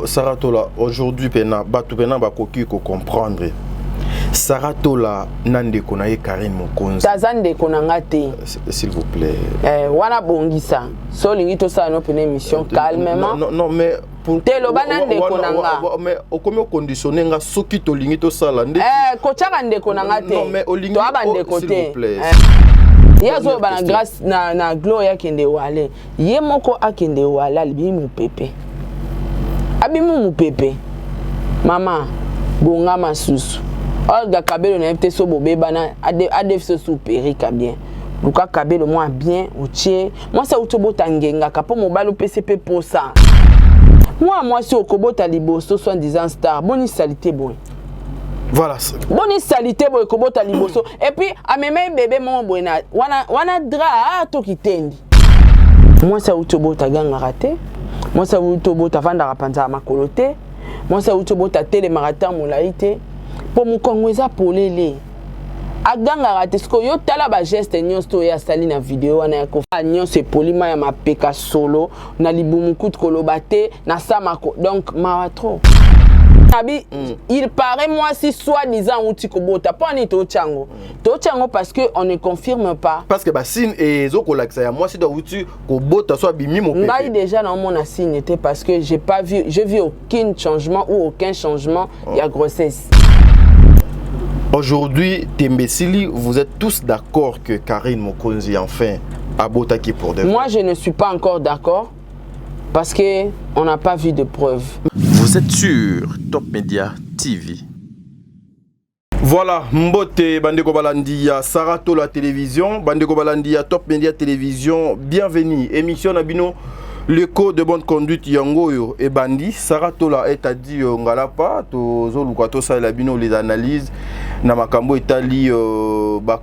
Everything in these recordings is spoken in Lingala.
Saratola, aujourd'hui, Batu Pena Bakoki ko comprendre. Saratola, Nande Konaye Karim Mokonzi. Tazande Konangate. S'il vous plaît. Wana Bongisa. So lingito sa no pene émission calmement. Non, mais pour Telo banande konanga. Mais au comment conditionner nga soki to lingito sala ndé. Kochaka nde konangate. Non, mais au lingito s'il vous plaît. Yazo bana grâce na gloria kende wale. Ye moko akende wale alibi mu pepe. Abimu mu pepe. Mama bonga masusu. Olga Kabelo na FT so bobe bana adef so superi ka bien. Luka Kabelo moi bien outie. Moi ça utobota ngenga kapo mobalo PCP pour ça. Moi si okobota liboso soit disant star boni salité bon. Voilà. Boni salité boy kobota liboso et puis ameme bébé mon boina wana dra to kitendi. Moi ça utobota ganga raté. Moi ça utobota vanda rapanza makolote. Moi ça utobota télé marathon molaité. Pour mon congoueza polele. Aganga raté ce que yo tala ba geste nyonso ya sali na vidéo wana ya kofa nyonso polima ya mapeka solo na libumu kut kolobate na samako donc mawa trop. Il paraît moi si soi-disant outi kobota pas ni to chango parce que on ne confirme pas parce que ba signe et zokolaksa ya moi si do outi kobota soit bimi mon père. Ngai déjà dans mon signe était parce que j'ai vu aucun changement ou aucun changement il y a grossesse. Aujourd'hui, Tembesili, vous êtes tous d'accord que Karim Mokonzi enfin a botaki pour de vrai? Moi, je ne suis pas encore d'accord parce que on n'a pas vu de preuves. Vous êtes sur Top Media TV. Voilà, Mbote Bandeko Balandia, Saratola Télévision, Bandeko Balandia, Top Media Télévision, bienvenue. Émission Nabino, l'écho de bonne conduite Yangoyo et Bandi. Saratola est à dire Ngalapa, Tozolukato Salabino les analyses. Namakambo Etali,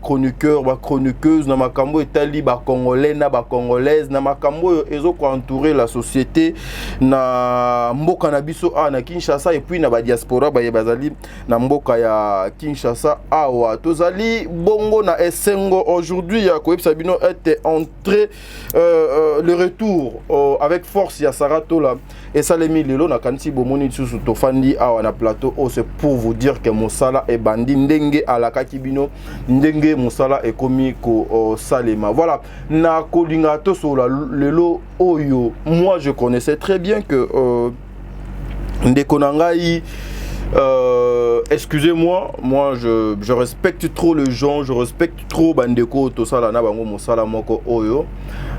chroniqueur, chroniqueuse, Namakambo Etali, congolais, congolaise, Namakambo ezo ko entourer la société, na mboka na biso na Kinshasa et puis na ba diaspora ba bazali na mboka ya Kinshasa awa tozali bongo na Essengo. Aujourd'hui ya Koep Sabino était entré le retour avec force ya Saratola et Salemi Lelo na kanti bomoni susu tofandi awa na plateau. C'est pour vous dire que Mosala est bandi ndenge alaka kibino ndenge Mosala est komi ko salema. Voilà na kolinga to sola lelo oyo. Moi je connaissais très bien que Ndekonangai excusez-moi, moi je respecte trop les gens, je respecte trop Bandeko Tosala na bango Mosala moko oyo.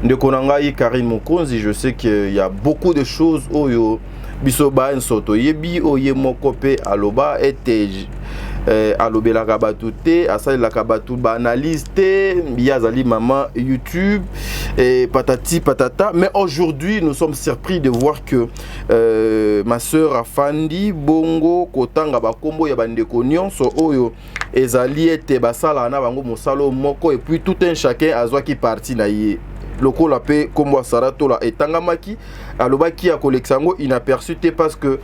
Ndekonangai Karim Mokonzi, je sais qu'il y a beaucoup de choses oyo bisoba nsoto yebi oye mokope aloba ete alobe la kabatute asali la kabatu ba analyse te biazali maman YouTube et patati patata. Mais aujourd'hui nous sommes surpris de voir que ma sœur Afandi bongo kotanga bakombo ya bandeko nyonso oyo ezali ete basala na bango mosalo moko et puis tout un chacun azwa ki parti na ye loko la paix comme Saratola et Tangamaki alobaki ya koleksango inaperçu te parce que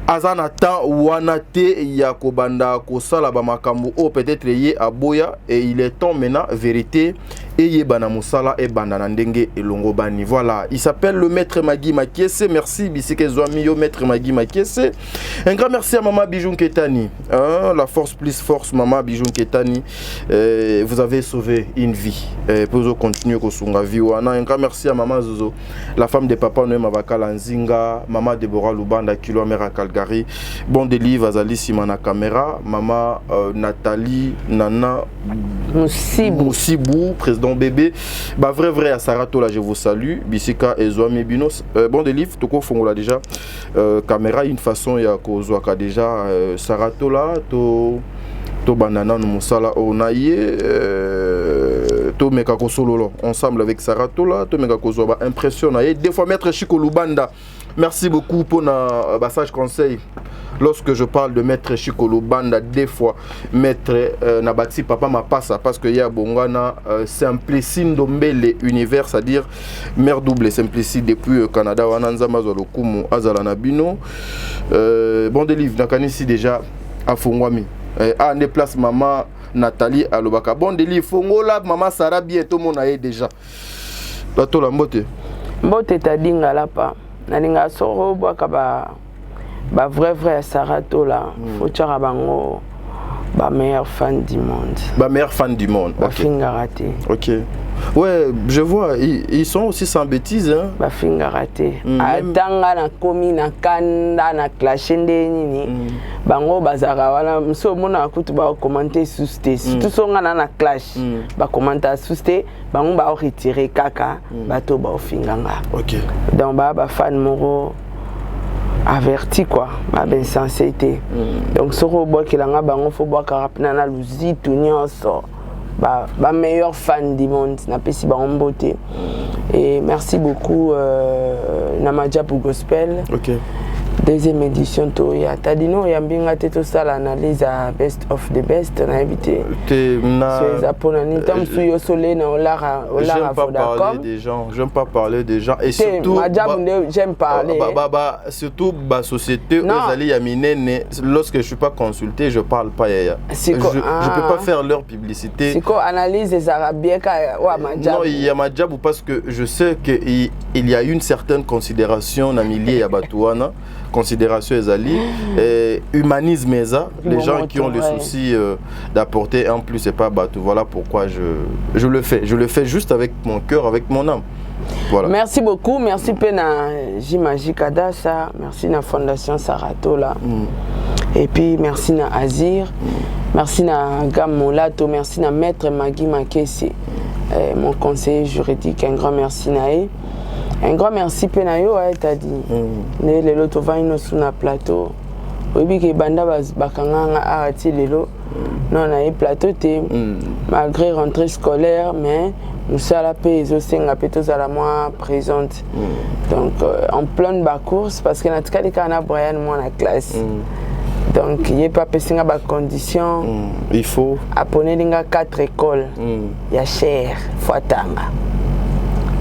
azanata wanate ya kobanda kosala ba makambo o peut-être yé aboya et il est temps maintenant vérité et yebana musala et bandana ndenge elongo bani. Voilà, il s'appelle le maître Magui Makiese. Merci bisike zoami yo maître Magui Makiese. Un grand merci à maman Bijoun Ketani, la force plus force maman Bijoun Ketani. Vous avez sauvé une vie pour continuer kosunga vie wana. Un grand merci à maman Zozo, la femme de papa Noé Mabakala Nzinga, maman Deborah Lubanda Kilo Mera Calgary. Bon délivre Azali Simana caméra, maman Nathalie Nana Moussibou, président bébé. Bah vrai à Saratola, je vous salue. Bisika et Zoami Binos. Bon délivre, Toko Fongola déjà. Caméra, une façon ya kozwaka déjà Saratola, to banana no musala onaye to meka ko solo ensemble avec Saratola, to meka ko zoba impression na des fois maître Chiko Lubanda. Merci beaucoup pour na passage conseil. Lorsque je parle de maître Chiko Lubanda, des fois maître Nabati papa ma passe parce que y a bongana Simplicine Dombele univers, c'est-à-dire mère double Simplicine depuis Canada wananza mazolo kumu azala nabino. Bon délivre nakanisi déjà à Fongwami. En déplace maman Nathalie Alobaka. Bon délivre Fongola maman Sarah bientôt mon aïe déjà. Plateau la mbote. Mbote ta dinga là pas. nalinga soro bwaka ba vrai Sarato là faut tchara bango ba meilleur fan du monde. Ba meilleur fan du monde. Ba finga raté. OK. Ouais, je vois, ils sont aussi sans bêtises hein. Ba finga raté. Atanga na komi na kanda na clash nini. Bango bazara wala mso mona kutu ba commenter susté. Tout songa na clash. Ba commenter susté, bango ba retirer kaka, bato ba finganga. OK. Donc ba fan moro averti quoi, ma ben sensité. Donc ce robot qui l'a bango faut boire carapna na luzi tout nyonso. Ba meilleur fan du monde, n'a pas si bon beauté. Et merci beaucoup Namadja pour Gospel. OK. Deuxième édition Toya. T'as dit non, yambinga tout ça l'analyse à best of the best on a invité. C'est japonais tam suyo soleil na olara parler des gens, j'aime pas parler des gens et surtout j'aime parler. Surtout ba société ezali ya minene lorsque je suis pas consulté, je parle pas yaya. Je peux pas faire leur publicité. C'est quoi analyse des arabiens wa Madjab. Non, il y a Madjab parce que je sais que il y a une certaine considération na milieu ya batuana. Considération ezali humanisme eza les gens qui ont le souci d'apporter un plus c'est pas bateau. Voilà pourquoi je le fais juste avec mon cœur, avec mon âme. Voilà. Merci beaucoup, merci Pena Jimaji Kadasa, merci na Fondation Sarato là. Et puis merci na Azir, merci na Gamolato, merci na Maître Magui Makesi, mon conseiller juridique, un grand merci nae. Un grand merci Penayo, t'as dit. Les loto vaino sur na plateau. Oui, que banda bakanga arati lelo. Non, on a eu plateau té. Malgré rentrée scolaire, mais nous sommes la paix, ils aussi un peu tous à la moi présente. Donc en pleine bas course parce que dans tout cas les canards Brian moi la classe. Donc il n'y a pas passé à condition. Il faut. Apponer linga 4 écoles. Il y a cher, Fatanga.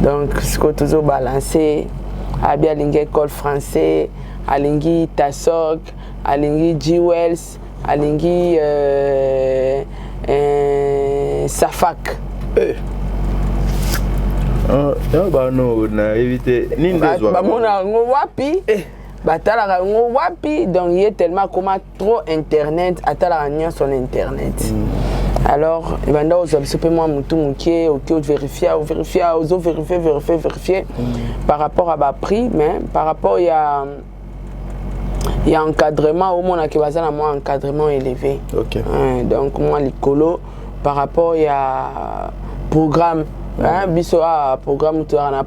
Donc, ce que toujours balancé, à bien l'école française, à l'ingui Tassok, à l'ingui G-Wells, à l'ingui Safak. Bah non, on a évité. Bah mon wapi. Batala wapi. Donc il y a tellement comme trop internet, atala sur internet. Alors, il va nous observer moi vérifier par rapport à ma prix, mais par rapport il y a encadrement au monde qui va à moi encadrement élevé. OK. Donc moi l'écolo par rapport il y a programme biso programme tu as na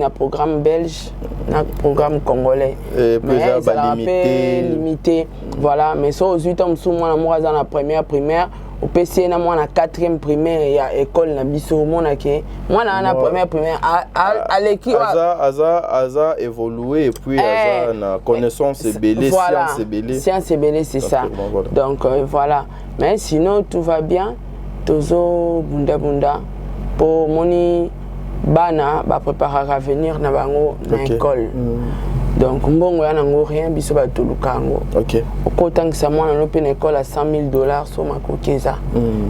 programme belge na programme congolais mais ça limité voilà mais ça aux 8 ans sous moi dans la première primaire au PC na moi na 4e primaire il y a école na biso mona ke moi na première primaire à l'équipe Aza évolué et puis Aza na connaissance belé science belé c'est ça donc voilà mais sinon tout va bien tozo bunda pour moni bana ba préparer à venir na bango na école donc mbongo ya nango rien biso ba tulukango OK autant que ça moi na open école à $100,000 so makokeza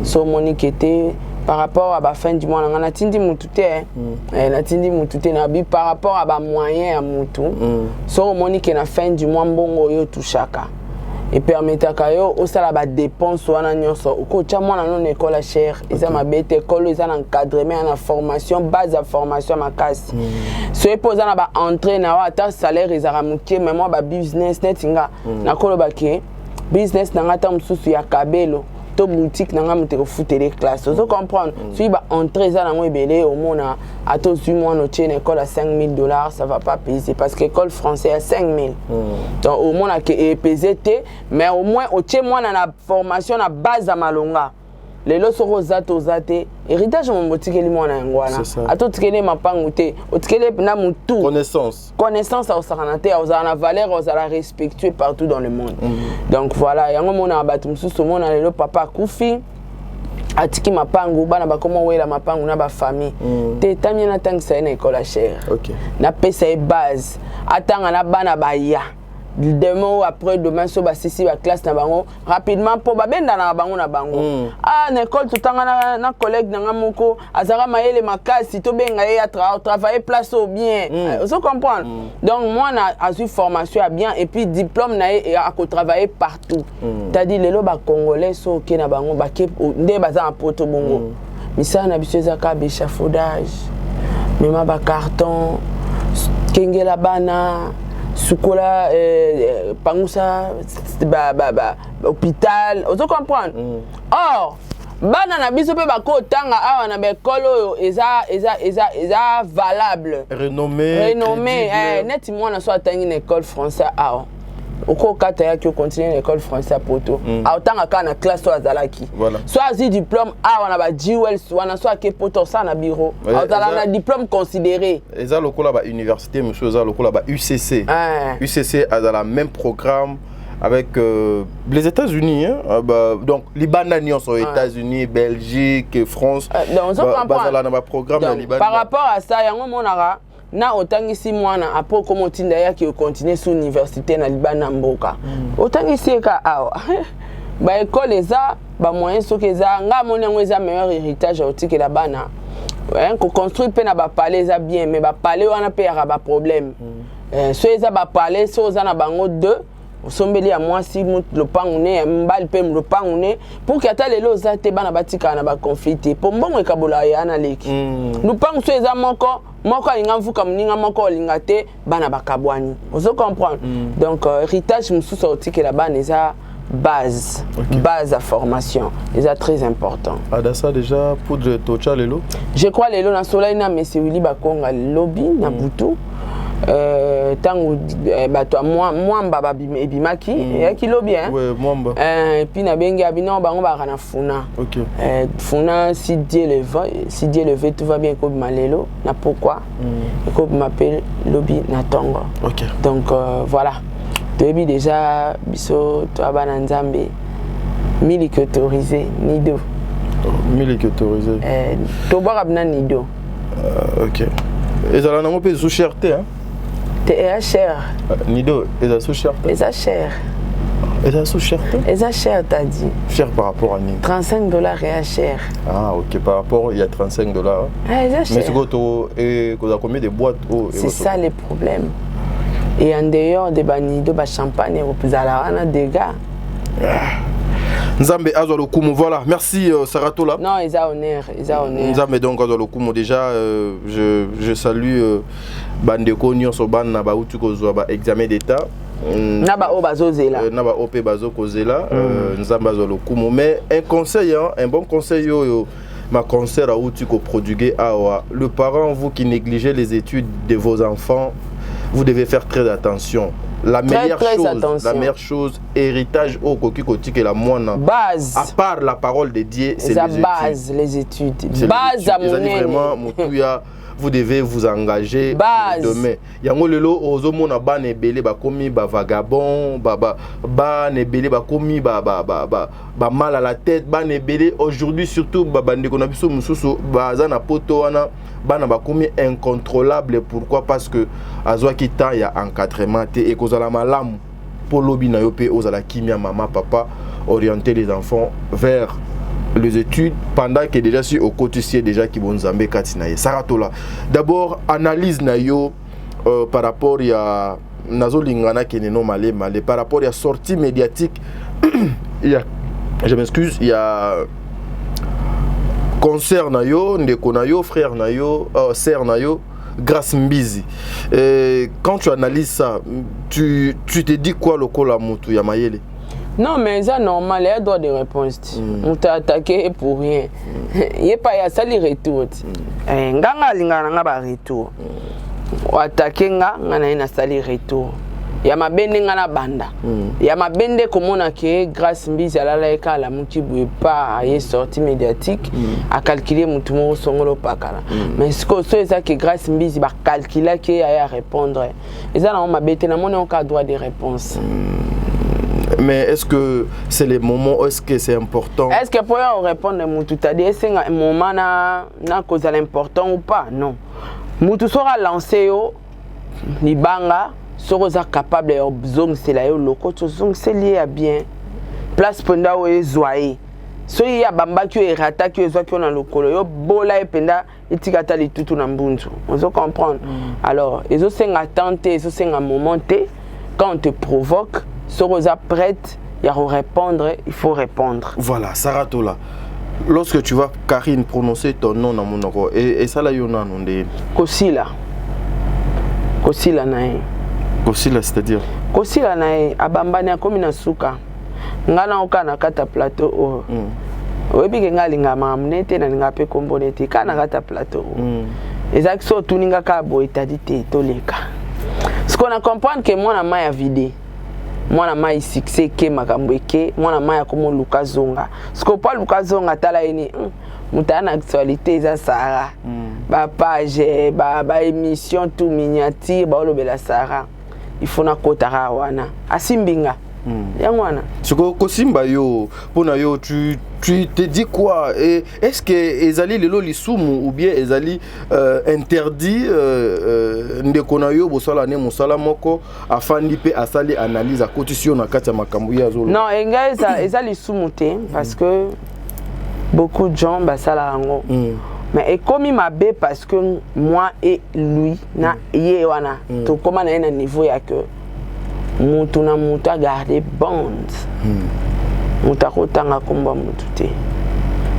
so moni kete par rapport à ba fin du mois na tindi mutute na tindi mutute na bi par rapport à ba moyen ya mutu so moni ke na fin du mois mbongo yo touchaka et permettre kayo au sala ba dépense wana nyonso ko tia mwana non école cher ils ont ma bête école ils ont encadrement na formation base à formation makasi so epoza na ba entrée na wa ta salaire ils aramukie mais moi ba business netinga na koloba ke business na ngata msusu ya kabelo to boutique na ngamu te ko fouter classe vous comprendre si ba entrée za na ngo ebele au mona à tous 8 mois no tien école à $5,000 ça va pas payer parce que école française à 5,000 donc au moins que PZT mais au moins au tien moi na formation na base à malonga les lots rosato zate héritage mon botikeli mwana ngwana atotikeli mapangu te otikeli na mutu connaissance au saranate au na valeur au la respectuer partout dans le monde donc voilà yango mona batu mususu mona lelo papa kufi atiki mapangu bana bakoma wela mapangu na ba famille te tamia na tangisa na école cher OK na pesa e base atanga na bana baya demain ou après demain so ba sisi ba classe na bango rapidement pour ba benda na bango na bango ah na école tout na collègue na moko azara mayele makasi to benga ye travailler place au bien vous comprenez donc moi na azu formation à bien et puis diplôme na et à travailler partout t'as dit lelo ba congolais so ke na bango ba ke nde baza en poto bongo misa na biso ezaka échafaudage mema ba carton kengela bana sukola pangusa hôpital vous comprenez or bana na biso pe bako tanga awa na bekolo oyo eza valable renommé neti mwana so atangi na école français awa oko kata ya ki continuer l'école français poto autanga ka na classe to azalaki soit azi diplôme a wana ba jiwel wana soit ke poto ça na bureau azala na diplôme considéré eza lokola ba université monsieur eza lokola ba UCC UCC azala même programme avec les États-Unis donc Liban aux États-Unis Belgique France bazala na ba programme Liban par rapport à ça yango monara na otangisi mwana apo komo tinda yaki continuer sur université na Libana mboka otangisi ka awa ba école eza ba moyen soki eza nga moni ngo eza meilleur héritage otiki la bana ko construire pe na ba palais eza bien mais ba palais wana pe ya ba problème so eza ba palais so za na bango 2 osombeli à moi si le pangune mbali pe le pangune pour que ata lelo za te bana batika na ba conflit pour mbongo ekabola ya na leki le pang so eza moko alinga mvuka muninga moko alinga te bana bakabwani vous comprenez donc héritage mususu otiki la bana eza base base à formation eza très important adasa déjà poudre tocha lelo je crois lelo na soleil na monsieur Willy Bakonga lobby na butu tango bato mwamba babimaki yaki lobi ouais mwamba et puis na bengi abino bango ba kana funa funa si Dieu le veut tout va bien ko malelo na pourquoi ko m'appelle lobi na tongo donc voilà debi déjà biso to abana nzambe miliki autorisé nido miliki autorisé to bora bina nido OK ezala nango pe sous cherté hein c'est cher. Nido, est sous cher. C'est cher. Est sous cher. C'est cher, t'as dit. Cher par rapport à Nido. $35 est cher. Ah, ok, par rapport, il y a $35. Mais c'est combien de boîtes? C'est ça le problème. Et en dehors de Nido, champagne, vous avez des gars. Nzambe azolo kumu voilà merci Saratola. Non ils ont honneur Nzambe donc azolo kumu déjà je salue bandeko nyonso bana ba utu kozwa ba examen d'état na ba o bazozela na ba op bazokozela Nzambe azolo kumu mais un conseil un bon conseil yo ma conseil à utu ko prodiguer awa le parent vous qui négligez les études de vos enfants vous devez faire très attention. La meilleure chose, héritage au koki koti que la moine. Base. À part la parole de Dieu, c'est la base, les études. Base à mon vraiment, vous devez vous engager demain. Yango lelo ozomo na ba nebele ba komi ba vagabond, ba nebele ba komi ba mal à la tête, ba nebele aujourd'hui surtout ba bandeko na biso mususu ba za na poto wana bana ba komi incontrôlable. Pourquoi? Parce que azwa kita ya encadrement te et kozala malamu pour lobi na yo pe ozala kimia maman papa orienter les enfants vers les études pendant que déjà si au quotidien déjà qui vont nzambe katina Saratola. D'abord analyse na yo par rapport à nazo lingana keneno malé par rapport à sortie médiatique il y a je m'excuse il y a concert na yo ndeko na yo frère na yo sœur na yo Grâce Mbizi. Quand tu analyses ça tu te dis quoi le kola mutu ya mayele? Non, mais ça normal, il y a droit de réponse. On t'a attaqué pour rien. Il n'y a pas ça les retours. Nganga lingana ngaba retour. O attaqué ngana ina sali retour. Ya mabende ngana banda. Ya mabende komona ke Grâce Mbizi alala eka la muti boué pas est sorti médiatique à calculer mutu mo songolo pakala. Mais ce que c'est ça que Grâce Mbizi ba calculer ke aya répondre. Et ça na mabete na mona on a droit de réponse. Mais est-ce que c'est le moment, est-ce que c'est important? Est-ce que pour répondre à Moutou, est-ce que un moment na cause l'important ou pas? Non. Moutou sera lancé au Libanga sokoza capable ya obzongisela yo loko tozongiseli ya bien place penda o ezwaye so ya bambaki o erataki o ezwaki na lokolo yo bola ependa etikata litutu na mbunzu ozo comprendre alors ezo senga tenter ezo senga momenter quand on te provoque sokoza prête ya répondre il faut répondre. Voilà, Sarah Tola. Lorsque tu vas, Karine, prononcer ton nom dans mon nom, et ça là, il y en a un nom de... Kosila. Kosila nae. Kosila, c'est-à-dire? Kosila nae, abambani akomi na suka. Ngana oka na kata plateau o. Oyebi ke nga linga mamnete na linga pe kombonete kana kata plateau. Ezaki so tuninga ka bo etadite toleka. Ce qu'on a comprendre que moi na mai a vidé. Mwana mai succès ke makambo eke mwana mai akomo Luka Zonga siko pa Luka Zonga tala eni mutana actualité za Sarah ba page ba émission tout miniature ba olobela Sarah il faut na kotara wana asimbinga yangwana siko kosimba yo pona yo tu te dis quoi et est-ce que ezali lelo lisumu ou bien ezali interdit ndekona yo bosala ne musala moko afandi pe asali analyse à cotisation na kati ya makambo ya zolo non engeza ezali lisumu te parce que beaucoup de gens basala ngo mais ekomi mabe parce que moi et lui na ye wana to koma na niveau ya que mutu na mutu a garder bond mutakotanga komba mutu te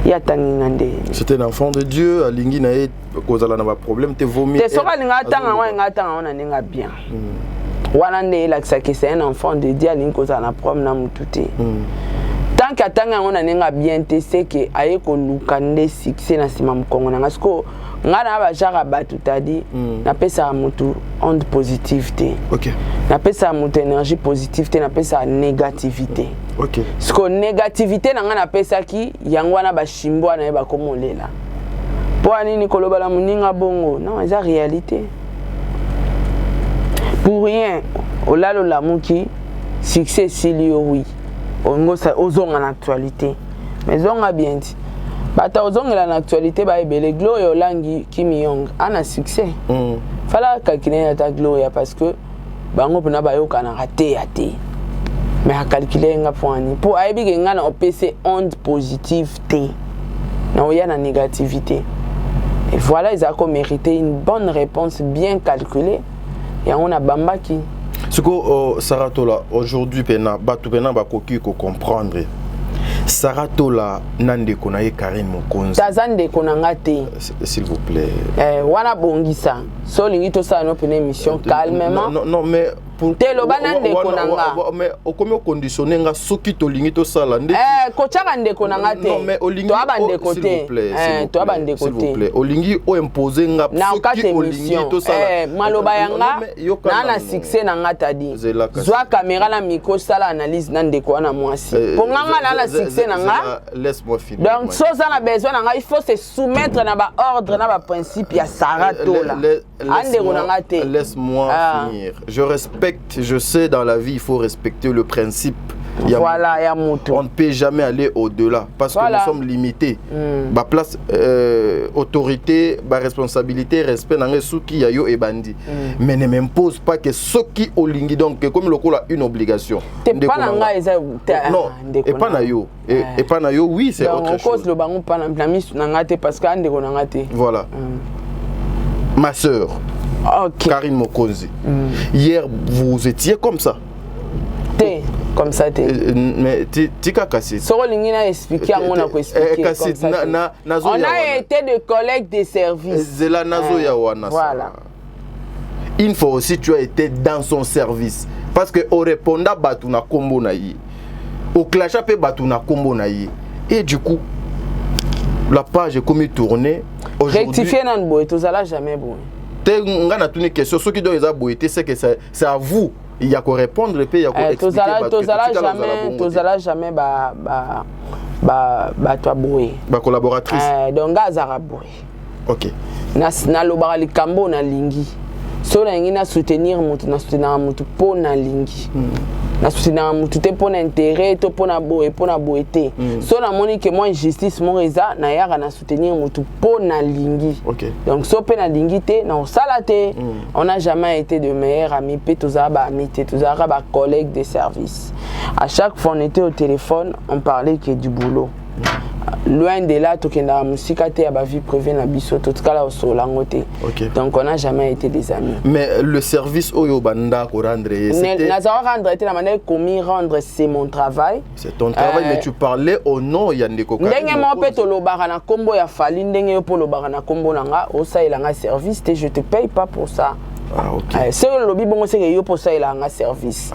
yatanginga nde c'était un enfant de Dieu alingi na ye kozala na ba problème te vomi te soka linga tanga wa ngata ona ninga bien wana nde la que c'est un enfant de Dieu alingi kozala na problème na mutu te tant que atanga ona ninga bien te c'est que aye ko luka nde succès na sima mkongo na ngasko ngana ba jara batu tadi na pesa mutu onde positivité OK na pesa mutu énergie positivité na pesa négativité OK ce que négativité na ngana pesa ki yangwana ba shimbo na ba komolela po anini koloba la muninga bongo non eza réalité pour rien olalo la muki succès silio oui ongo sa ozonga na actualité mais zonga bien ti bata ozongela na actualité ba ebele Gloria Olangi Kimi Young ana succès fala calculer ta Gloria parce que bango pona ba yoka na raté até mais a calculer nga poani pour aibi ke nga na opc onde positive t na oya na négativité et voilà ils ont mérité une bonne réponse bien calculée et on a bambaki ce que Sarah Tola aujourd'hui pena batu pena ba koki ko comprendre Sarah Tola nande konaye Karine Mokonzi tazande konanga te s'il vous plaît wana bongisa so lingi to sa no pene émission calmement non mais pour telo banande konanga mais okomi conditionner nga soki to lingi to sala nde ko chaka nde konanga te non mais olingi to abande côté to abande côté s'il vous plaît olingi o imposer nga soki olingi to sala maloba yanga na succès na nga tadi zwa caméra na micro sala analyse nande ko na mwasi pour nga na succès na nga laisse-moi finir donc so ça na besoin na nga il faut se soumettre na ba ordre na ba principe ya Sarah Tola ande konanga te laisse-moi finir je respecte je sais dans la vie il faut respecter le principe voilà ya moto on ne peut jamais aller au-delà parce que nous sommes limités ba place autorité ba responsabilité respect na ngesuki ya yo ebandi mais ne m'impose pas que soki olingi donc comme le cola une obligation te pas na nga eza non et pas na yo et pas na yo oui c'est autre chose cause le bango pas na misu na nga te parce que ande ko na nga te voilà ma sœur OK Karine Mokonzi hier vous étiez comme ça comme ça te mais tika kasi soko lingi na expliquer on a ko expliquer kasi nazo on a été de collègues de service zela nazo ya wana voilà une fois aussi tu as été dans son service parce que au répondant batu na kombo na yi au clash pe batu na kombo na yi et du coup la page est comme tournée aujourd'hui rectifier nan boy tozala jamais bon te ngana tuni question ceux qui doivent les aboiter c'est que c'est à vous il y a qu'à répondre et puis il y a qu'à expliquer tozala jamais ba toi boy ba collaboratrice donc azara boy OK na lobara likambo na lingi so na ngina soutenir mutu na soutenir mutu po na lingi na soutenir mutu te po na intérêt to po na boete so na moni que moi injustice mon eza na yaka na soutenir mutu po na lingi donc so pe na lingi te na osala te on n'a jamais été de meilleurs amis pe tozala ba amis te tozala ba collègues de service à chaque fois on était au téléphone on parlait que du boulot loin de là tokenda musika te ya ba vie privée na biso totkala osolango te donc on n'a jamais été des amis mais le service oyo banda ko rendre c'était nazara rendre te la manière comment rendre c'est mon travail c'est ton travail mais tu parlais au nom ya ndeko ndenge mo pe to lobaka na kombo ya fali ndenge yo po lobaka na kombo nanga osaila nga service te je te paye pas pour ça. C'est le lobby bon c'est que yo pour ça il a un service.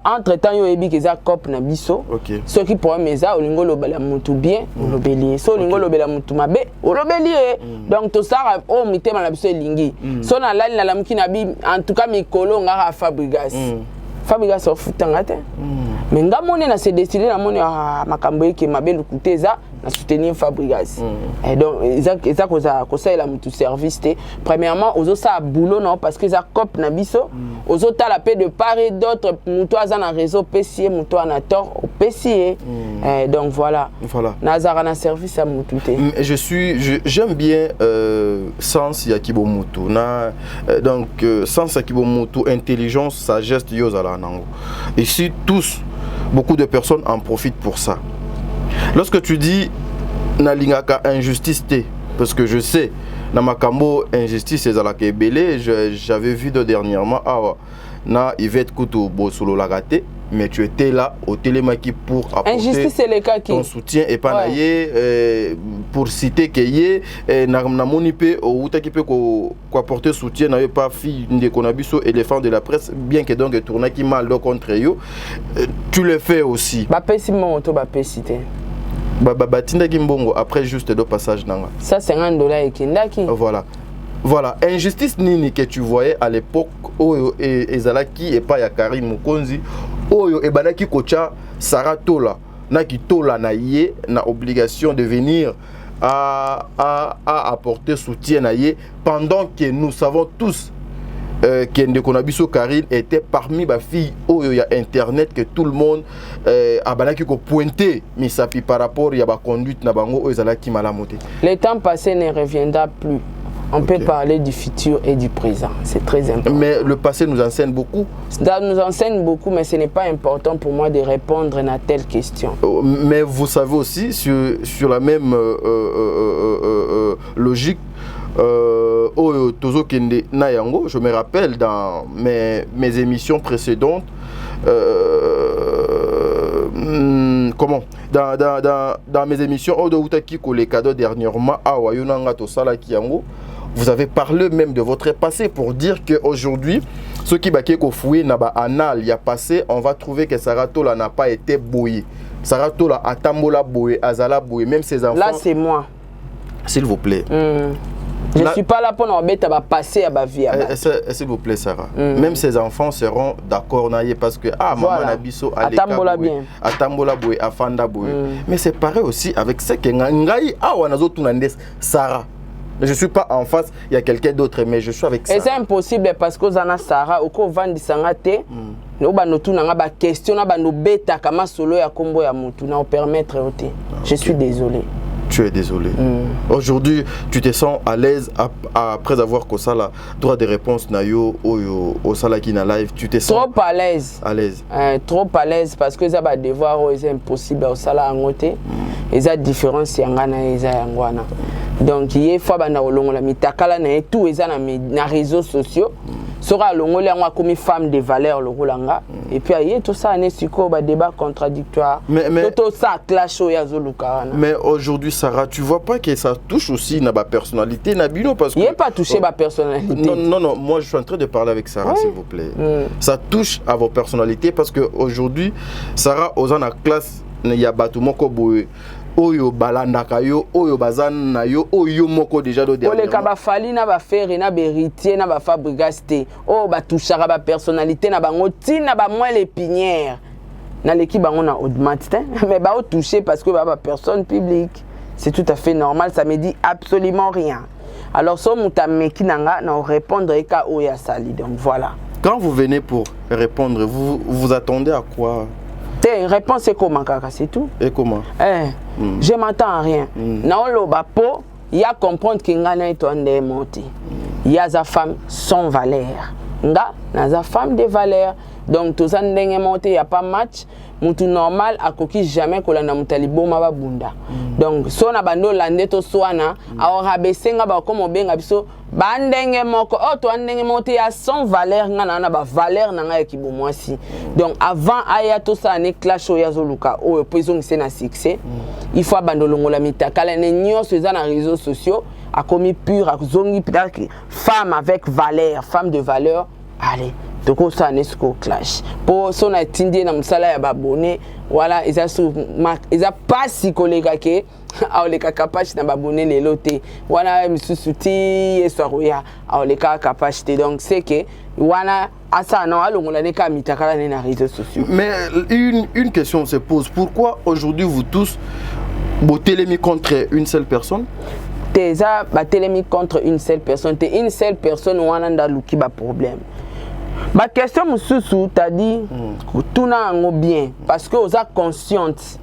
Entre temps yo ebi keza cop na biso. Ceux qui pour meza olingo lobela mutu bien lobeli. So olingo lobela mutu mabe lobeli. Donc to ça o mitema na biso elingi. So na lali na lamuki na bi en tout cas mikolo ngara Fabregas. Fabregas of tangate. Mais ngamone na se décider na moni makambo yeke mabe lukuteza na soutenir Fabregas. Et donc ça koza la mutu service te. Premièrement ozo sa boulot non parce que ça cop na biso ozo ta la paix de part et d'autre mutu aza na réseau PCA mutu na tort au PCA. Donc voilà. Nazara na service à mutu te. J'aime bien sens yakibo mutu na donc sens yakibo mutu intelligence sagesse yozala nango. Ici tous beaucoup de personnes en profitent pour ça. Lorsque tu dis nalingaka injustice te, parce que je sais na makambo injustice ezalaka ebele, j'avais vu dernièrement na Yvette Koutou Bosolo Lagate, mais tu étais là au Télémaki pour apporter ton soutien et pas pour citer que na monipe ou utaki pe ko apporter soutien na pas fille de konabiso éléphant de la presse bien que donc tourna qui mal contre yo tu le fais aussi ba pesimo to ba pesite batinda kimbongo après juste deux passages nanga ça $50 ekindaki voilà injustice nini que tu voyais à l'époque oyo ezalaki et pas ya Karim Mukonzi oyo ebanaki kocha Sarah Tola na ki Tola na ye na obligation de venir à apporter soutien à ye pendant que nous savons tous que Ndekonabiso Karine était parmi les filles où il y a internet que tout le monde a pointé mais ça par rapport à la conduite na bango qui malamoté. Le temps passé ne reviendra plus. On peut parler du futur et du présent, c'est très important. Mais le passé nous enseigne beaucoup. Ça nous enseigne beaucoup, mais ce n'est pas important pour moi de répondre à telle question. Mais vous savez aussi, sur la même logique, Tozo Kende Nayango, je me rappelle dans mes émissions précédentes, dans mes émissions, les cadeaux dernièrement, vous avez parlé même de votre passé pour dire qu'aujourd'hui, ceux qui baké fouillé n'a pas anal, il y a passé, on va trouver que Sarah Tola n'a pas été bouillé. Sarah Tola a tambola bouillé, azala bouillé, même ses enfants. Là, c'est moi. S'il vous plaît. Je ne suis pas là pour nous passer à ma vie. S'il vous plaît, Sarah. Même ses enfants seront d'accord parce que maman Nabiso a Atambola boué, Afanda boué. Mais c'est pareil aussi avec ce que Ngai Sarah. Je ne suis pas en face, il y a quelqu'un d'autre, mais je suis avec Sarah. Et c'est impossible parce que Zana Sarah, au cours de Sangate, nous avons des questions, nous avons des comment solo ya combo ya mutu, nous permettre. Je suis désolé. Tu es désolé. Aujourd'hui, tu te sens à l'aise après avoir que ça, droit de réponse nayo au salaki na live, tu te sens trop à l'aise. À l'aise. Trop à l'aise parce que ça va devoir c'est impossible au sala angote. Et ça différence yangana et ça yangwana. Donc il faut bana olongo la mitakala na tout et ça na réseaux sociaux. Sera longolé en comme femme de valeur le rolanga et puis aïe tout ça n'est siko ba débat contradictoire. Mais tout ça clash au yazoluka. Mais aujourd'hui Sarah, tu vois pas que ça touche aussi na ba personnalité na bino parce que il est pas touché ba personnalité. Non, moi je suis en train de parler avec Sarah s'il vous plaît. Ça touche à vos personnalités parce que aujourd'hui Sarah aux en classe il y a batu moko boye. Oyo balandaka yo oyo bazan na yo oyo moko déjà do dernièrement. Oleka ba fali na ba faire na héritier na ba Fabregas te. Oh ba touchara ba personnalité na bango ti na ba moins l'épinière. Na l'équipe bango na audmat mais ba touché parce que ba personne publique. C'est tout à fait normal, ça me dit absolument rien. alors so muta meki nanga na répondre eka oya sali. Donc voilà. Quand vous venez pour répondre, vous attendez à quoi? Tes réponse c'est comment kaka, c'est tout. Et comment? Je m'attends à rien. Na oloba po ya comprendre que ngana etonde monter. Ya za femme sans valeur. Nga na za femme de valeur. Donc tout ça ndenge monter y a pas match. Mutu normal akoki jamais kolanda mutalibo mababunda. Donc so na bando lande to swana aura besenga ba comme benga biso bandenge moko oh to ndenge monter ya sans valeur ngana na ba valeur na nga kibo mwasi. Donc avant aya to ça ne clash o yazoluka o poison c'est na succès. Il faut abandonner la mitakala ne nyonso za na réseaux sociaux a commis pur a zongi peut-être femme avec valeur, femme de valeur. Allez toko ça nesco clash pour son atindie na musala ya babone voilà ils a pas si collègue ke a le capacité na babone les loté voilà misusuti esoya a le capacité donc c'est que wana asa na alongola ne ka mitakala na réseaux sociaux. Mais une question se pose, pourquoi aujourd'hui vous tous botelemi contre une seule personne? T'es a batelemi contre une seule personne, t'es une seule personne wana ndaluki ba problème. Ma question mususu t'as dit tout na ngo bien parce que oza consciente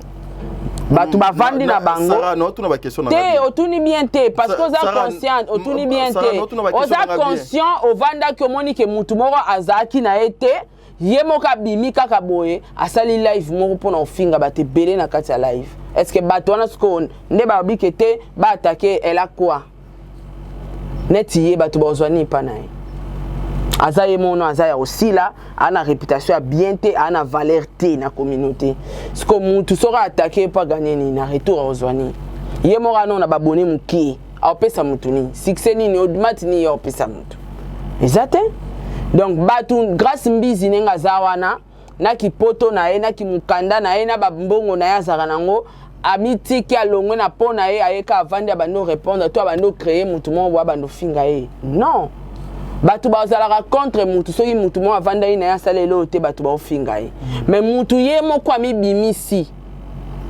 batu ba vandi na bango Sarah non tout na ba question na te otuni bien te parce que oza consciente otuni bien te oza conscient o vanda que moni ke mutu moko azaki na ete ye moka bimi kaka boye asali live moko pona ofinga bate belé na kati ya live. Est-ce que batu wana sko nde ba bikete ba attaquer elle a quoi neti ye batu ba ozwani pa na ye azaye mono azaya aussi là ana réputation a bien té ana valeur té na communauté ce que mutu sera attaqué pas gagner ni na retour ozwani ye mora non na babone muki a pesa mutu ni succès ni odmat ni yo pesa mutu exact. Donc batu grâce mbizi nenga zawana na kipoto na ye na kimukanda na ye na babmbongo na ya zara nango amiti ki alongwe na pona ye ayeka avandi abando répondre toi abando créer mutu mo wa bando finga ye non. Batu bazalaka contre mutu soki mutu mo avanda ina ya salelo te batu ba ofinga ye mais mutu ye moko ami bimisi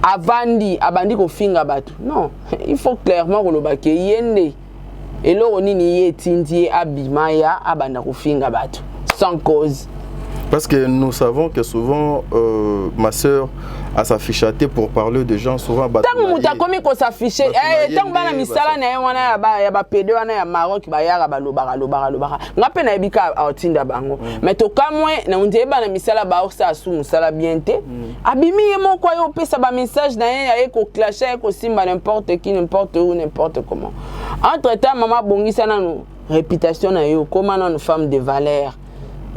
avandi abandi ko finga batu non. Il faut clairement koloba ke yende eloko nini ye tindi abima ya abanda ko finga batu sans cause. Parce que nous savons que souvent ma sœur a s'affichaté pour parler de gens souvent battu. Tant muta komi ko s'afficher tant bana misala na ye wana ya ba pede wana ya Maroc ba yara ba lobara ngape na ebika autinda bango mais to kamwe na unje bana misala ba osa su musala bien te abimi ye moko yo pesa ba message na ye ko clasher ko simba n'importe qui n'importe où n'importe comment. Entre temps maman bongisa na no réputation na yo comme na femme de valeur.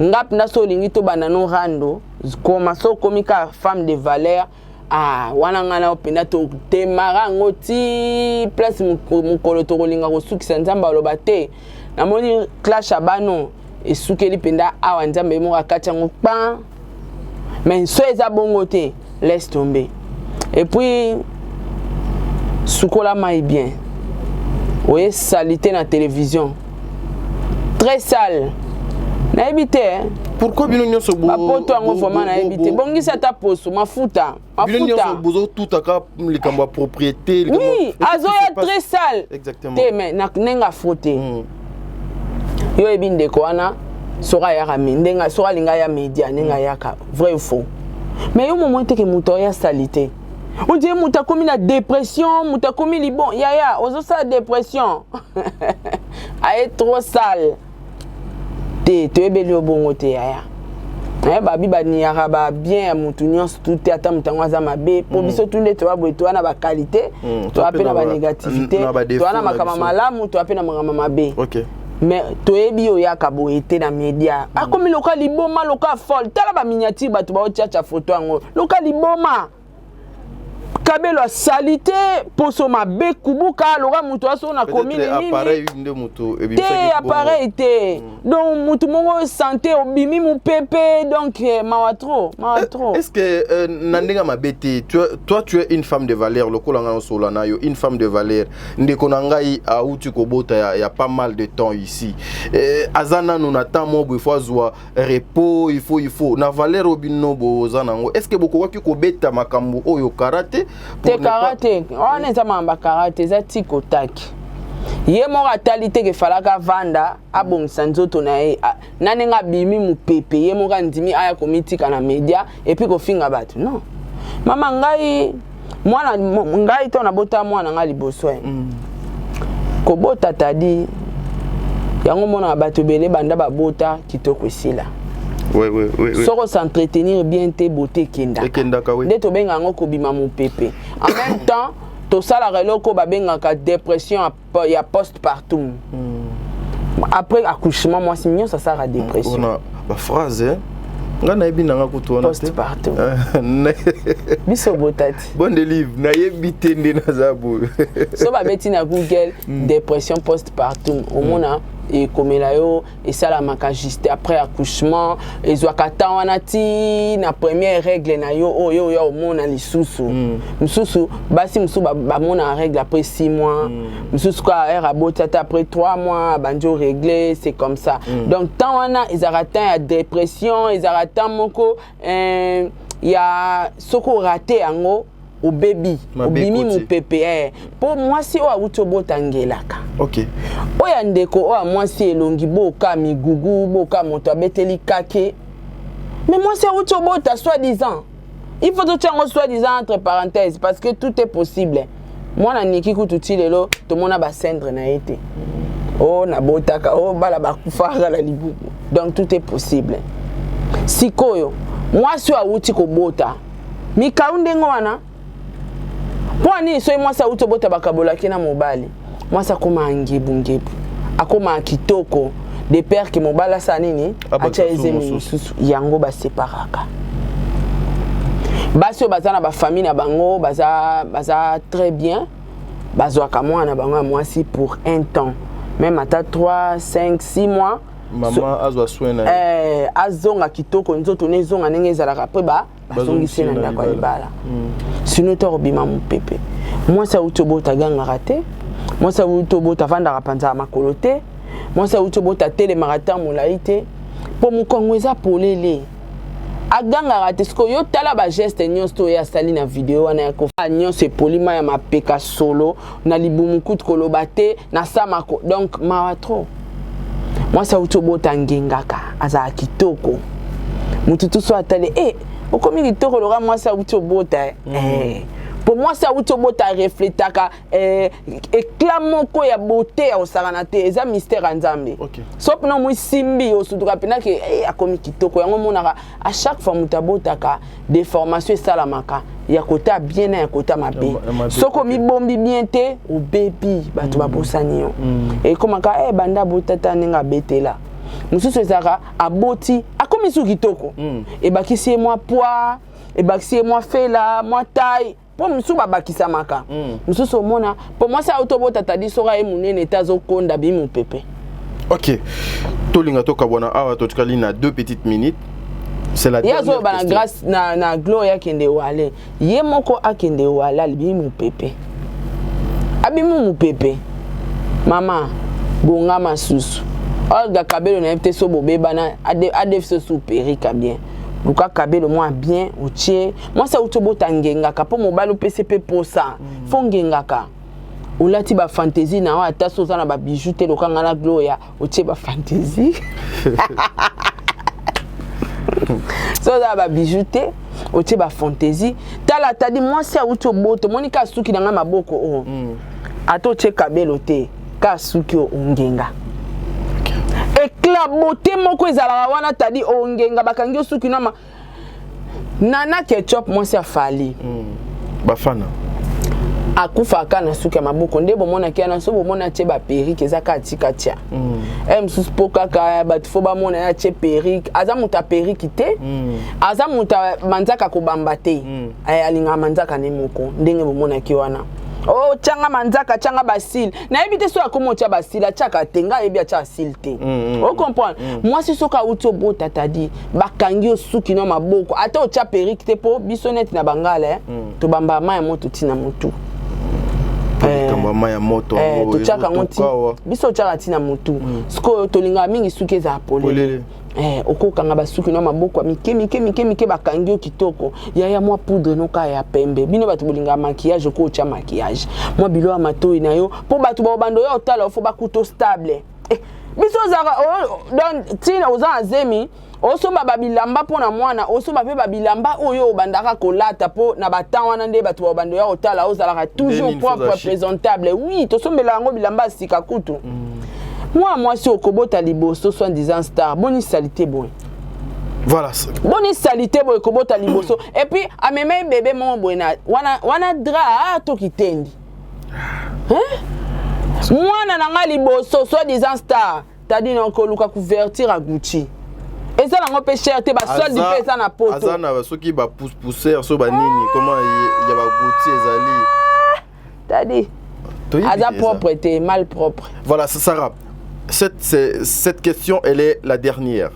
Ngap na so lingi to banano rando koma so komika femme de valeur wana ngana openda to temara ngoti place mukolo to kolinga ko sukisa nzamba oloba te na moni clash abano esukeli penda awa nzamba mo akacha ngpa mais so eza bongo te laisse tomber et puis sukola mai bien oye salité na télévision très sale na ebité pourquoi bino nyonso bo bapoto ngo vraiment na ebité bongisa ta poso mafuta bino nyonso bozo tout aka likambo propriété oui azoya très sale exactement te mais na nenga frotter yo ebinde ko wana sora ya rami ndenga sora linga ya media nenga yaka vrai ou faux mais yo moment te ke muto ya salité on dit muta komi na dépression muta komi libon ya ozo sa dépression a être trop sale te ebeli obongo te yaya babi baniaka ba bien ya mutu nyonso tout ata mutango aza mabe po biso tunde to baboye to na ba qualité to ape na ba négativité to na makama malamu to ape na makama mabe. OK. Mais to ebi oyaka boye te na media akomi loka liboma loka folle tala ba miniature bato ba ochacha photo yango loka liboma kabelo salité poso mabe kubuka loka mutu aso na commune nini appareil nde mutu ebimisa te appareil te donc mutu mongo santé obimi mu pepe donc mawa trop est-ce que nandinga mabete toi tu es une femme de valeur lokola nga solana yo une femme de valeur ndeko na ngai auti kobota ya pas mal de temps ici azana nous n'attend mo il faut azwa repos il faut na valeur obino bozana ngo est-ce que boko waki kobeta makambo oyo karaté te karaté on est mamba karaté za tiko taki Ye mora talite ke falaka vanda abongisa nzoto na ye nanenga bimi mupepe ye mora ndimi aya komitika na media et puis ko finga batu non mama ngai mwana ngai to na bota mwana ngali boswe ko bota tadi yango mona batu bele banda ba bota kitoko sila ouais. Soko s'entretenir bien te beauté kendaka oui. Ndeto benga ngo ko bima mupepe en même temps to sala reloko ba benga ka dépression ya postpartum. Après accouchement moi sinon ça sert à dépression. On a ba phrase hein. Ngana yebi nanga kutuona postpartum. Biso botati. Bon de livre na yebi tende na zabu. So ba beti na Google dépression postpartum au mona et comme là yo et ça la maka juste après accouchement et zo kata wana ti na première règle na yo yo au mona lisusu msusu basi msu ba mona règle après 6 mois msusu ka era botata après 3 mois banjo régler c'est comme ça donc tant wana ils arrêtent à dépression ils arrêtent moko ya soko raté ango au baby au bimi mu pepe pour moi si o auto botangelaka OK o ya ndeko o moi si elongi boka migugu boka moto abeteli kake mais moi si auto bota soi-disant il faut tout chango soi-disant entre parenthèses parce que tout est possible moi na niki kututi lelo to mona ba cendre na été oh na botaka oh bala ba kufara la libuku donc tout est possible sikoyo moi si auti ko bota mi kaunde ngwana Pwani so moi ça auto bota bakabola kina mobali. Moi ça koma ngebu akoma kitoko des pères qui mobala sa nini acha ezemi susu yango ba séparaka. Baso bazana ba famille na bango baza très bien. Bazwa ka mwana bango moi si pour un temps même à 3 5 6 mois maman azwa soin na azonga kitoko nzoto nezonga ndenge ezalaka pe bazongisi na ndako libala sinon to robima mupepe moi ça utobota ganga raté moi ça utobota vanda rapanza makolo te moi ça utobota tele marathon molaite po mukongo eza polele aganga raté sko yo tala ba geste nyonso ya sali na video wana ya ko nyonso polima ya mapeka solo na libumukutu kolobate na samako donc mawa trop moi ça utobota ngengaka aza kitoko mututu so atale okomi kitoko loka moi ça utobota pour moi ça utobota reflétaka éclat moko ya beauté ya osarana te eza mystère nzambe sop no moi simbi osuduka pena ke akomi kitoko yango monaka à chaque fois mutabotaka déformation salamaka ya kota bien ya kota mabe soko mi bombi bien te o baby bato babosani yo et komaka banda botata nenga betela mususu ezaka aboti akomi su kitoko et bakisi moi poids et bakisi moi fela moi taille pour musu babakisa maka mususu mona pour moi ça autobota tadi sora e munene tazo konda bi mu pepe. OK tolinga to kabona awa to tukali na 2 petites minutes. C'est la dernière question. Yazo grâce na gloria kende wale. Ye moko akende wala bi mu pepe. Abi mu pepe. Mama bonga masusu. Olga Kabelo na FT so bobeba na adef so superika bien. Luka Kabelo moi bien otie. Moi ça utobota ngengaka po mobalo PCP posa. Fongengaka. Olati ba fantaisie na wa taso za na ba bijou te lokanga na gloria otie ba fantaisie. So za ba bijouté otie ba fantaisie tala tadi moi si auto boto monika suki na maboko o ato che Kabelo te ka suki o ngenga éclat beauté moko ezala wana tadi o ngenga bakangi suki na nana ketchup moi si afali bafana akufa kana suki maboko ndebo mona kiana so bomona che ba perike ezaka tika tia suspoka ka bat fo ba mona ya che perike aza muta perike te aza muta manzaka ko bambate alinga manzaka ne moko ndenge bomona kiwana oh changa manzaka changa basil na ebite so akomo tia basil achaka tenga ebi acha asil te o comprendre moi si soka uto bota tadi bakangi osuki na maboko ata o tia perike te po bisonete na bangala to bamba ma ya moto tina mutu kamba ya moto to chaka ngoti biso chaka tina mutu sko tolinga mingi suki za polele okokanga basuki na maboko mike bakangi kitoko ya mwa poudre noka ya pembe bino batu bolinga maquillage ko cha maquillage mwa bilo ya matoi na yo po batu ba bando yo tala fo bakuto stable biso zaka don tina oza azemi osoba babilamba pona mwana osoba pe babilamba oyo bandaka kolata po na batanwana nde batu ba bando yo tala ozalaka toujours propre présentable oui to sombela ngo bilamba sika kutu moi si okobota liboso soit disant star boni salité bon voilà boni salité boy kobota liboso et puis ameme bébé mon boina wana dra to kitendi mwana nanga liboso soit disant star tadi na koluka couverture à Gucci et ça nango pe cherté ba solde pe ça na poto azana soki ba pousser so ba nini comment ya ba Gucci ezali tadi aza propreté mal propre voilà Sarah. Cette question, elle est la dernière.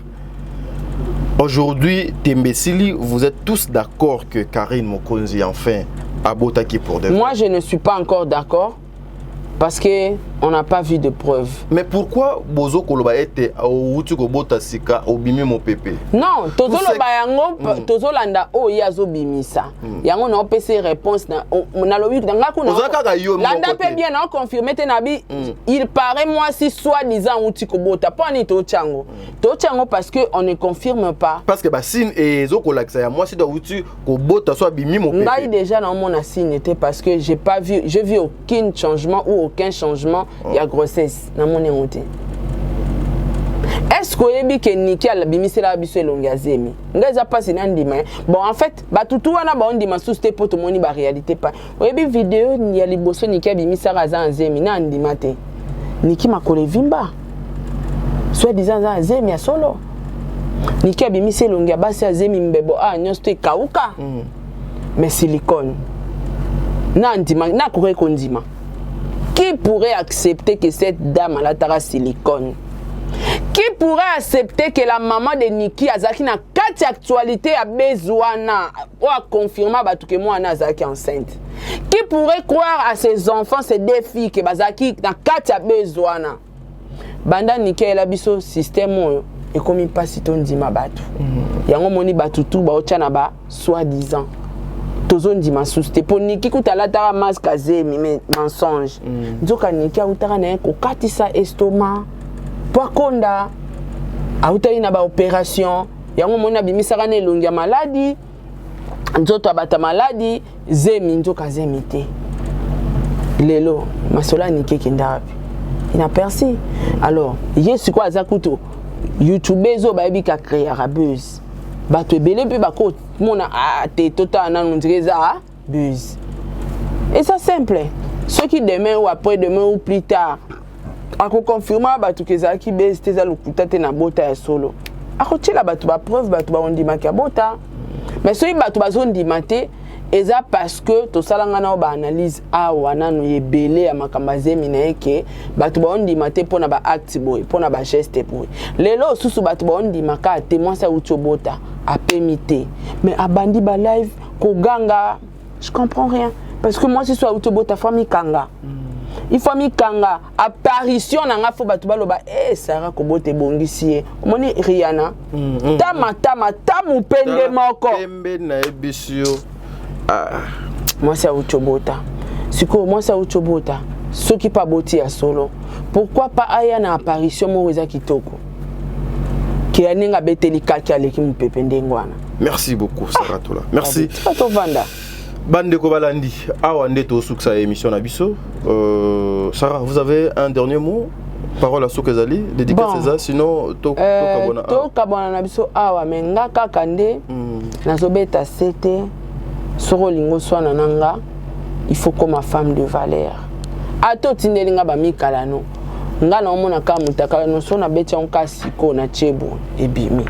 Aujourd'hui, Tembesili, vous êtes tous d'accord que Karine Mokonzi, enfin, a botaki pour de vrai? Moi, je ne suis pas encore d'accord parce qu'on n'a pas vu de preuves. Mais pourquoi Bozo Koloba était au Wutuko Botasika au Bimi mon pépé? Non, Tozo Lobayango, Tozo Landa, oh, Yazo Bimisa. Yango na OPC réponse na lobi dans la Landa peut bien confirmer Tenabi. Il paraît moi si soi-disant Wutuko Bota, pas ni Tochango. Tochango parce qu'on ne confirme pas. Parce que Bassine et Zoko Laxa, moi si dans Wutuko Bota soit Bimi mon pépé. Là déjà dans mon assigne parce que j'ai pas vu, je vis aucun changement ou aucun changement. Il y a grossesse dans mon émoté. Est-ce que Niki a bimisi la biso elongazemi? Ngaza passe nandima. Bon en fait, batutu wana ba ondima sous te poto moni ba réalité pas. Oyebi vidéo ni ya liboso Niki a bimisa raza anzemi na ndima te. Niki makole vimba. Soit disant za anzemi ya solo. Niki a bimisi elonga basi anzemi mbebo nyosto kauka. Mais silicone. Na ndima na kore kondima. Qui pourrait accepter que cette dame a la tara silicone? Qui pourrait accepter que la maman de Niki Azaki na 4 actualités a besoin ou a confirmé que moi Azaki enceinte? Qui pourrait croire à ses enfants, ces deux filles que Bazaki na 4 a besoin? Banda Niki a biso système et comme il passe ton dima batu. Yango moni batu tout ba ochana ba soi-disant. Tozon di masuste pour Niki kutala tara masque azemi mais mensonge. Nzoka Niki a utara na ko katisa estomac. Pour konda autari na ba opération yango mona bimisaka na elongi ya maladie nzoto abata maladie zemi nzoka zemi te lelo masola Niki kindapi ina persi alors yesu kwa aza kuto YouTube ezo ba ebika créer rabeuse bato ebele pe bako mona te tota na ndireza buzz et ça simple ceux qui demain ou après demain ou plus tard ako confirmer batu kezaki base teza lokuta te na bota ya solo ako tshela batu ba preuve batu ba ondima ka bota mais soki batu bazondima te eza parce que to salanga na ba analyse wana no yebele ya makamba zemi na eke batu ba ondima te pona ba acte boy pona ba geste boy lelo susu batu ba ondima ka témoin sa ucho bota apemité mais abandi ba live ko ganga je comprends rien parce que moi si soit ucho bota famille kanga il faut mi kanga apparition nanga fo batu baloba Sarah kobote bongisi moni Rihanna tama tamu pende moko pembe na ebisio moi ça uchobota siko moi ça uchobota ceux qui pas boti ya solo pourquoi pas aya na apparition mo weza kitoko ki aninga beteli kaki aleki mupepe ndengwana. Merci beaucoup Sarah Tola merci pato vanda Bande Kobalandi, Awande to suksa émission na biso. Sarah, vous avez un dernier mot? Parole à Soukezali, dédicace César, sinon to kabona. To kabona na biso awa menga kakande. Nazobeta sete soro lingo swana nanga. Il faut comme ma femme de valeur. Ato tindelinga ba mikala no. Nga na omona ka mutaka no sona betia onka siko na chebo ebimi.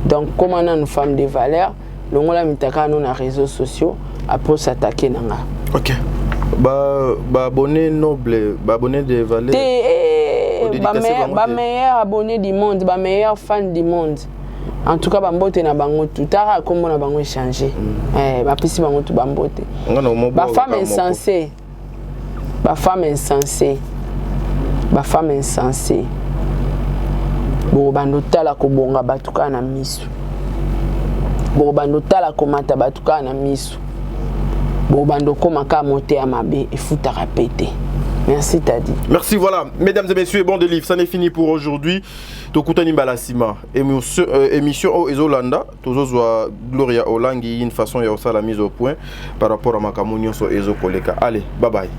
Donc comment na une femme de valeur, longola mitaka no na réseaux sociaux. Après s'attaquer nanga. OK. Ba abonné noble, ba abonné de valeur. Ba meilleur abonné du monde, ba meilleur fan du monde. En tout cas ba mbote na bango tout tara comme na bango échanger. Ba pisi bango tout ba mbote. Ba femme insensée. Ba femme insensée. Ba femme insensée. bokobanda tala kobonga batuka na miso bokobanda tala komata batuka na miso bokobanda koma ka monter à mabe efutaka pété. Merci Tadi. Merci, voilà. Mesdames et messieurs, bon de livre, ça n'est fini pour aujourd'hui. Tokutani Balasima, émission au Ezolanda, Tozozwa Gloria Olangi, une façon de la mise au point par rapport à Makamunyo sur Ezo Koleka. Allez, bye bye.